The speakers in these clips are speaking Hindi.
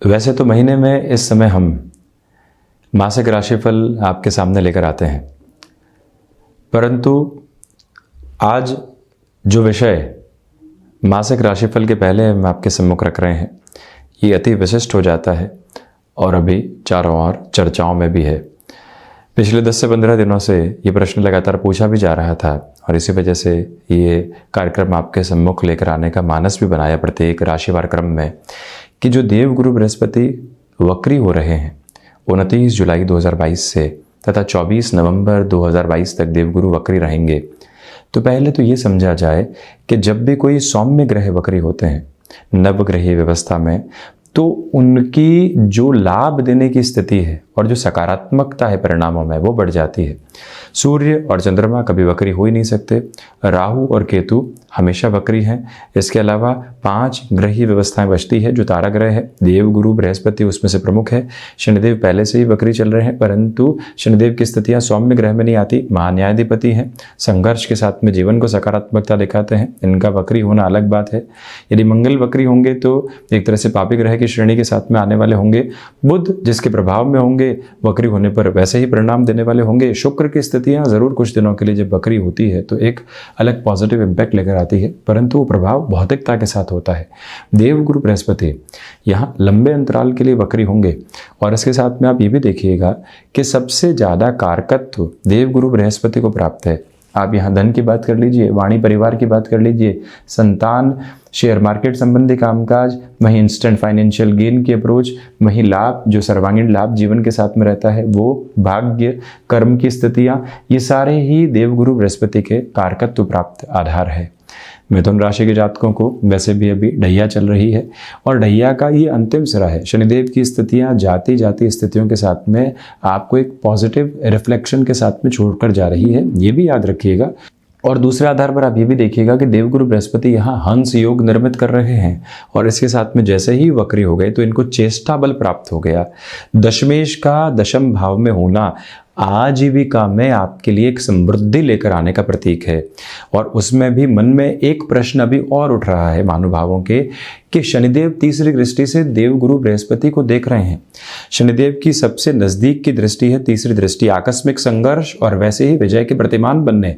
वैसे तो महीने में इस समय हम मासिक राशिफल आपके सामने लेकर आते हैं, परंतु आज जो विषय मासिक राशिफल के पहले हम आपके सम्मुख रख रहे हैं ये अति विशिष्ट हो जाता है और अभी चारों ओर चर्चाओं में भी है। पिछले 10 से 15 दिनों से ये प्रश्न लगातार पूछा भी जा रहा था और इसी वजह से ये कार्यक्रम आपके सम्मुख लेकर आने का मानस भी बनाया प्रत्येक राशिवार क्रम में कि जो देवगुरु बृहस्पति वक्री हो रहे हैं 29 जुलाई 2022 से तथा 24 नवंबर 2022 तक देवगुरु वक्री रहेंगे। तो पहले तो ये समझा जाए कि जब भी कोई सौम्य ग्रह वक्री होते हैं नवग्रहीय व्यवस्था में, तो उनकी जो लाभ देने की स्थिति है और जो सकारात्मकता है परिणामों में वो बढ़ जाती है। सूर्य और चंद्रमा कभी वक्री हो ही नहीं सकते, राहु और केतु हमेशा वक्री हैं। इसके अलावा 5 ग्रहीय व्यवस्थाएं बचती है जो तारा ग्रह है, देवगुरु बृहस्पति उसमें से प्रमुख है। शनिदेव पहले से ही वक्री चल रहे हैं, परंतु शनिदेव की स्थितियां सौम्य ग्रह में नहीं आती, महान्यायाधिपति हैं, संघर्ष के साथ में जीवन को सकारात्मकता दिखाते हैं, इनका वक्री होना अलग बात है। यदि मंगल वक्री होंगे तो एक तरह से पापी ग्रह की श्रेणी के साथ में आने वाले होंगे। बुध जिसके प्रभाव में होंगे वक्री होने पर वैसे ही परिणाम देने वाले होंगे। शुक्र की स्थितियां जरूर कुछ दिनों के लिए जब वक्री होती है तो एक अलग पॉजिटिव इंपैक्ट लेकर आती है, परंतु वो प्रभाव भौतिकता के साथ होता है। देवगुरु बृहस्पति यहाँ लंबे अंतराल के लिए वक्री होंगे और इसके साथ में आप ये भी देखिएगा कि सबसे ज्यादा कारकत्व देवगुरु बृहस्पति को प्राप्त है। आप यहाँ धन की बात कर लीजिए, वाणी परिवार की बात कर लीजिए, संतान, शेयर मार्केट संबंधी कामकाज, वहीं इंस्टेंट फाइनेंशियल गेन की अप्रोच, वहीं लाभ जो सर्वांगीण लाभ जीवन के साथ में रहता है वो, भाग्य, कर्म की स्थितियां, ये सारे ही देवगुरु बृहस्पति के कारकत्व प्राप्त आधार है। मिथुन राशि के जातकों को वैसे भी अभी ढैया चल रही है और ढैया का ये अंतिम सिरा है। शनिदेव की स्थितियां जाती जाती स्थितियों के साथ में आपको एक पॉजिटिव रिफ्लेक्शन के साथ में छोड़कर जा रही है, ये भी याद रखिएगा। और दूसरे आधार पर आप ये भी देखिएगा कि देवगुरु बृहस्पति यहाँ हंस योग निर्मित कर रहे हैं और इसके साथ में जैसे ही वक्री हो गए तो इनको चेष्टा बल प्राप्त हो गया। दशमेश का दशम भाव में होना आजीविका में आपके लिए एक समृद्धि लेकर आने का प्रतीक है। और उसमें भी मन में एक प्रश्न अभी और उठ रहा है महानुभावों के कि शनिदेव तीसरी दृष्टि से देवगुरु बृहस्पति को देख रहे हैं। शनिदेव की सबसे नजदीक की दृष्टि है तीसरी दृष्टि, आकस्मिक संघर्ष और वैसे ही विजय के प्रतिमान बनने,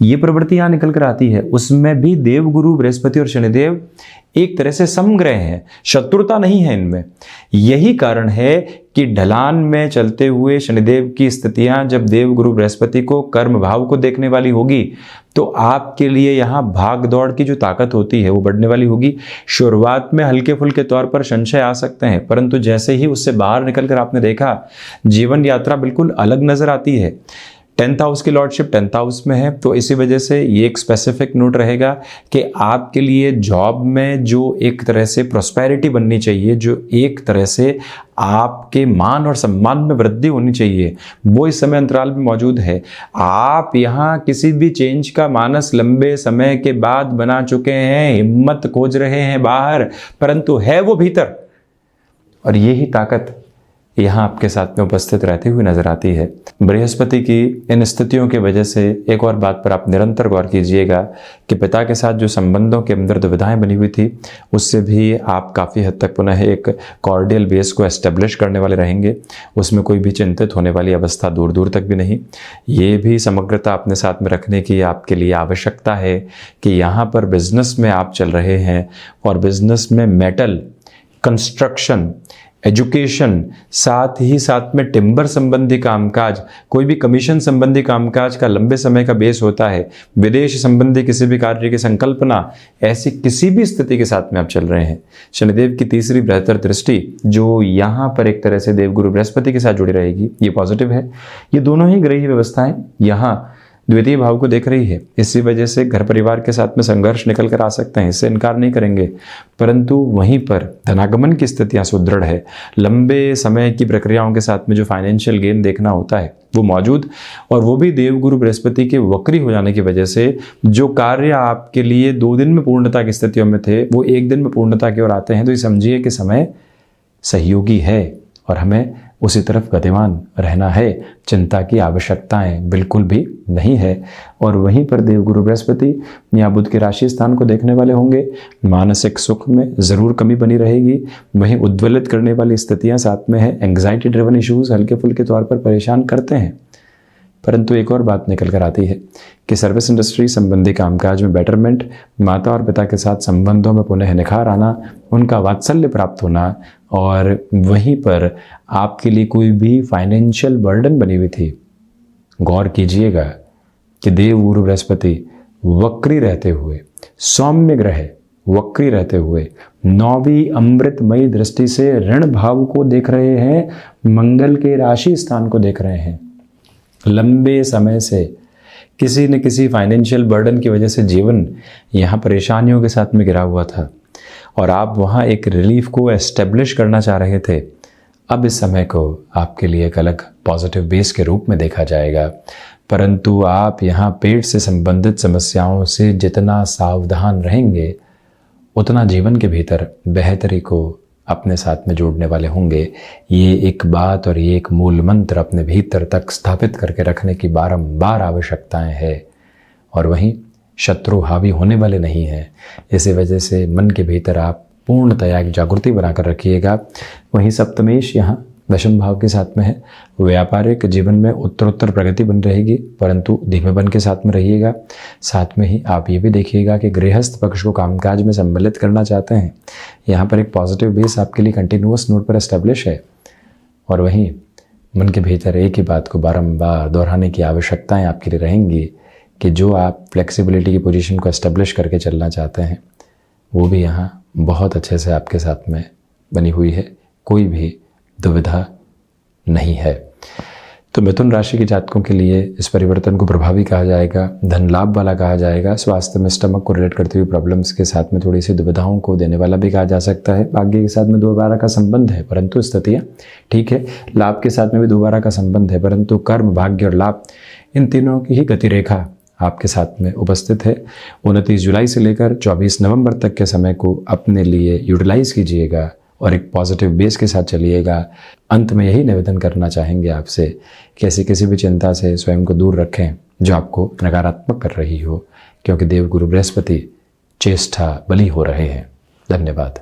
ये प्रवृत्ति यहाँ निकल कर आती है। उसमें भी देवगुरु बृहस्पति और शनिदेव एक तरह से समग्रह हैं, शत्रुता नहीं है इनमें। यही कारण है कि ढलान में चलते हुए शनिदेव की स्थितियां जब देवगुरु बृहस्पति को कर्म भाव को देखने वाली होगी तो आपके लिए यहाँ भाग दौड़ की जो ताकत होती है वो बढ़ने वाली होगी। शुरुआत में हल्के फुल्के तौर पर संशय आ सकते हैं, परंतु जैसे ही उससे बाहर निकलकर आपने देखा जीवन यात्रा बिल्कुल अलग नजर आती है। 10th हाउस की लॉर्डशिप 10th हाउस में है, तो इसी वजह से ये एक स्पेसिफिक नोट रहेगा कि आपके लिए जॉब में जो एक तरह से प्रॉस्पेरिटी बननी चाहिए, जो एक तरह से आपके मान और सम्मान में वृद्धि होनी चाहिए, वो इस समय अंतराल में मौजूद है। आप यहाँ किसी भी चेंज का मानस लंबे समय के बाद बना चुके हैं, हिम्मत खोज रहे हैं बाहर, परंतु है वो भीतर। और यही ताकत यहाँ आपके साथ में उपस्थित रहती हुई नजर आती है। बृहस्पति की इन स्थितियों की वजह से एक और बात पर आप निरंतर गौर कीजिएगा कि पिता के साथ जो संबंधों के अंदर दुविधाएं बनी हुई थी उससे भी आप काफ़ी हद तक पुनः एक कॉर्डियल बेस को एस्टेब्लिश करने वाले रहेंगे। उसमें कोई भी चिंतित होने वाली अवस्था दूर दूर तक भी नहीं। ये भी समग्रता अपने साथ में रखने की आपके लिए आवश्यकता है कि यहाँ पर बिजनेस में आप चल रहे हैं और बिजनेस में मेटल, कंस्ट्रक्शन, एजुकेशन, साथ ही साथ में टिम्बर संबंधी कामकाज, कोई भी कमीशन संबंधी कामकाज का लंबे समय का बेस होता है, विदेश संबंधी किसी भी कार्य की संकल्पना, ऐसी किसी भी स्थिति के साथ में आप चल रहे हैं, शनिदेव की तीसरी बेहतर दृष्टि जो यहाँ पर एक तरह से देवगुरु बृहस्पति के साथ जुड़ी रहेगी, ये पॉजिटिव है। ये दोनों ही ग्रही व्यवस्थाएं यहाँ द्वितीय भाव को देख रही है। इसी वजह से घर परिवार के साथ में संघर्ष निकल कर आ सकते हैं, इससे इनकार नहीं करेंगे, परंतु वहीं पर धनागमन की स्थितियां सुदृढ़ है। लंबे समय की प्रक्रियाओं के साथ में जो फाइनेंशियल गेन देखना होता है वो मौजूद, और वो भी देवगुरु बृहस्पति के वक्री हो जाने की वजह से जो कार्य आपके लिए 2 दिन में पूर्णता की स्थितियों में थे वो 1 दिन में पूर्णता की ओर आते हैं। तो ये समझिए कि समय सहयोगी है और हमें उसी तरफ गतिमान रहना है। चिंता की आवश्यकताएं बिल्कुल भी नहीं है। और वहीं पर देवगुरु बृहस्पति या बुध के राशि स्थान को देखने वाले होंगे। मानसिक सुख में ज़रूर कमी बनी रहेगी। वहीं उद्वेलित करने वाली स्थितियां साथ में है। एंग्जाइटी ड्रिवन इश्यूज हल्के फुल्के तौर पर परेशान करते हैं। परंतु एक और बात निकल कर आती है कि सर्विस इंडस्ट्री संबंधी कामकाज में बेटरमेंट, माता और पिता के साथ संबंधों में पुनः निखार आना, उनका वात्सल्य प्राप्त होना, और वहीं पर आपके लिए कोई भी फाइनेंशियल बर्डन बनी हुई थी, गौर कीजिएगा कि देवगुरु बृहस्पति वक्री रहते हुए, सौम्य ग्रह वक्री रहते हुए 9वीं अमृतमयी दृष्टि से ऋण भाव को देख रहे हैं, मंगल के राशि स्थान को देख रहे हैं। लंबे समय से किसी न किसी फाइनेंशियल बर्डन की वजह से जीवन यहाँ परेशानियों के साथ में घिरा हुआ था और आप वहाँ एक रिलीफ को एस्टेब्लिश करना चाह रहे थे। अब इस समय को आपके लिए एक अलग पॉजिटिव बेस के रूप में देखा जाएगा। परंतु आप यहाँ पेट से संबंधित समस्याओं से जितना सावधान रहेंगे, उतना जीवन के भीतर बेहतरी को अपने साथ में जोड़ने वाले होंगे। ये एक बात और ये एक मूल मंत्र अपने भीतर तक स्थापित करके रखने की बारंबार आवश्यकताएं है। और वहीं शत्रु हावी होने वाले नहीं हैं। इसी वजह से मन के भीतर आप पूर्णतया एक जागृति बनाकर रखिएगा। वहीं सप्तमेश यहाँ दशम भाव के साथ में है। व्यापारिक जीवन में उत्तरोत्तर प्रगति बन रहेगी, परंतु धीमेपन के साथ में रहिएगा। साथ में ही आप ये भी देखिएगा कि गृहस्थ पक्ष को कामकाज में सम्मिलित करना चाहते हैं। यहाँ पर एक पॉजिटिव बेस आपके लिए कंटिन्यूअस नोट पर एस्टेब्लिश है। और वहीं मन के भीतर एक ही बात को बारंबार दोहराने की आवश्यकताएं आपके लिए रहेंगी कि जो आप फ्लेक्सिबिलिटी की पोजीशन को एस्टेब्लिश करके चलना चाहते हैं, वो भी यहाँ बहुत अच्छे से आपके साथ में बनी हुई है। कोई भी दुविधा नहीं है। तो मिथुन राशि के जातकों के लिए इस परिवर्तन को प्रभावी कहा जाएगा, धन लाभ वाला कहा जाएगा। स्वास्थ्य में स्टमक को रिलेट करती हुई प्रॉब्लम्स के साथ में थोड़ी सी दुविधाओं को देने वाला भी कहा जा सकता है। भाग्य के साथ में दोबारा का संबंध है, परंतु स्थितियाँ ठीक है। लाभ के साथ में भी दोबारा का संबंध है, परंतु कर्म, भाग्य और लाभ, इन तीनों की ही गति रेखा आपके साथ में उपस्थित है। 29 जुलाई से लेकर 24 नवंबर तक के समय को अपने लिए यूटिलाइज कीजिएगा और एक पॉजिटिव बेस के साथ चलिएगा। अंत में यही निवेदन करना चाहेंगे आपसे कि ऐसी किसी भी चिंता से स्वयं को दूर रखें जो आपको नकारात्मक कर रही हो, क्योंकि देवगुरु बृहस्पति चेष्टा बलि हो रहे हैं। धन्यवाद।